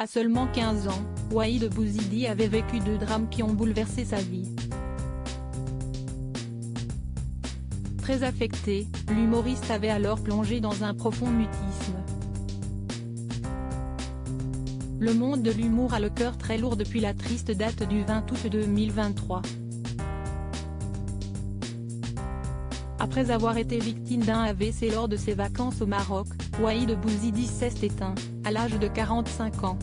À seulement 15 ans, Waheed Bouizidi avait vécu 2 drames qui ont bouleversé sa vie. Très affecté, l'humoriste avait alors plongé dans un profond mutisme. Le monde de l'humour a le cœur très lourd depuis la triste date du 20 août 2023. Après avoir été victime d'un AVC lors de ses vacances au Maroc, Waheed Bouizidi s'est éteint, à l'âge de 45 ans.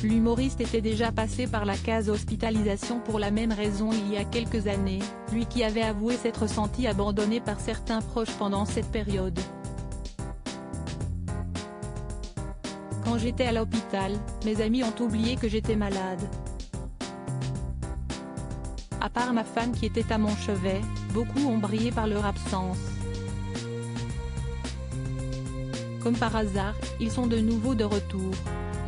L'humoriste était déjà passé par la case hospitalisation pour la même raison il y a quelques années, lui qui avait avoué s'être senti abandonné par certains proches pendant cette période. Quand j'étais à l'hôpital, mes amis ont oublié que j'étais malade. À part ma femme qui était à mon chevet, beaucoup ont brillé par leur absence. Comme par hasard, ils sont de nouveau de retour.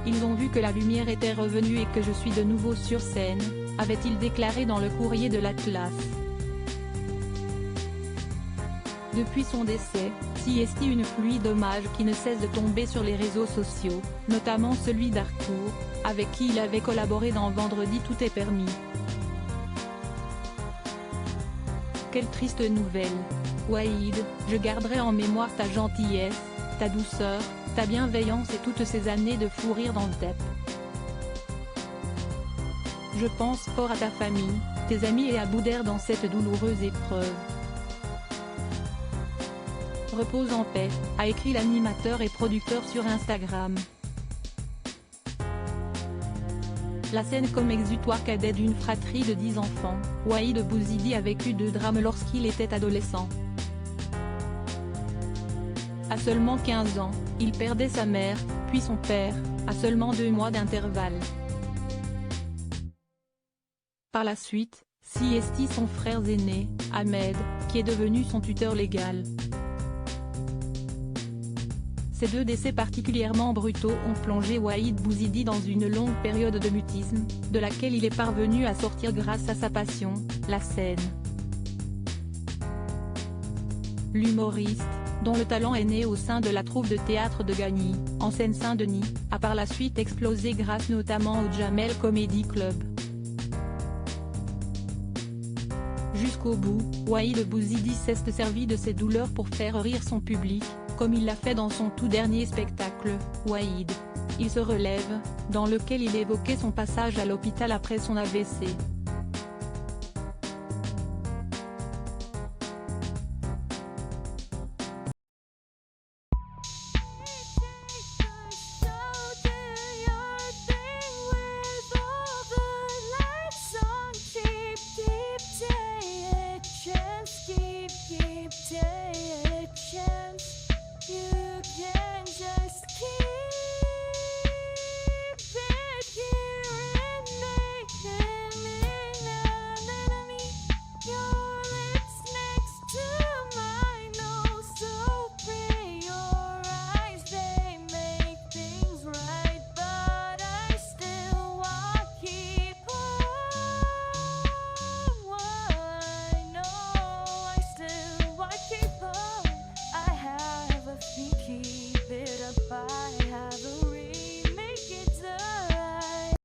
Ils ont vu que la lumière était revenue et que je suis de nouveau sur scène, avait-il déclaré dans le courrier de l'Atlas. Depuis son décès, s'y une pluie d'hommages qui ne cesse de tomber sur les réseaux sociaux, notamment celui d'Harcourt, avec qui il avait collaboré dans Vendredi tout est permis. Quelle triste nouvelle. Waheed, je garderai en mémoire ta gentillesse, ta douceur, ta bienveillance et toutes ces années de fou rire dans le tête. Je pense fort à ta famille, tes amis et à Boudère dans cette douloureuse épreuve. Repose en paix, a écrit l'animateur et producteur sur Instagram. La scène comme exutoire cadet d'une fratrie de 10 enfants, Waheed Bouizidi a vécu 2 drames lorsqu'il était adolescent. À seulement 15 ans, il perdait sa mère, puis son père, à seulement 2 mois d'intervalle. Par la suite, s'y son frère aîné, Ahmed, qui est devenu son tuteur légal. Ces 2 décès particulièrement brutaux ont plongé Waheed Bouizidi dans une longue période de mutisme, de laquelle il est parvenu à sortir grâce à sa passion, la scène. L'humoriste, dont le talent est né au sein de la troupe de théâtre de Gagny, en Seine-Saint-Denis, a par la suite explosé grâce notamment au Jamel Comedy Club. Jusqu'au bout, Waheed Bouizidi s'est servi de ses douleurs pour faire rire son public, comme il l'a fait dans son tout dernier spectacle, Waheed, il se relève, dans lequel il évoquait son passage à l'hôpital après son AVC.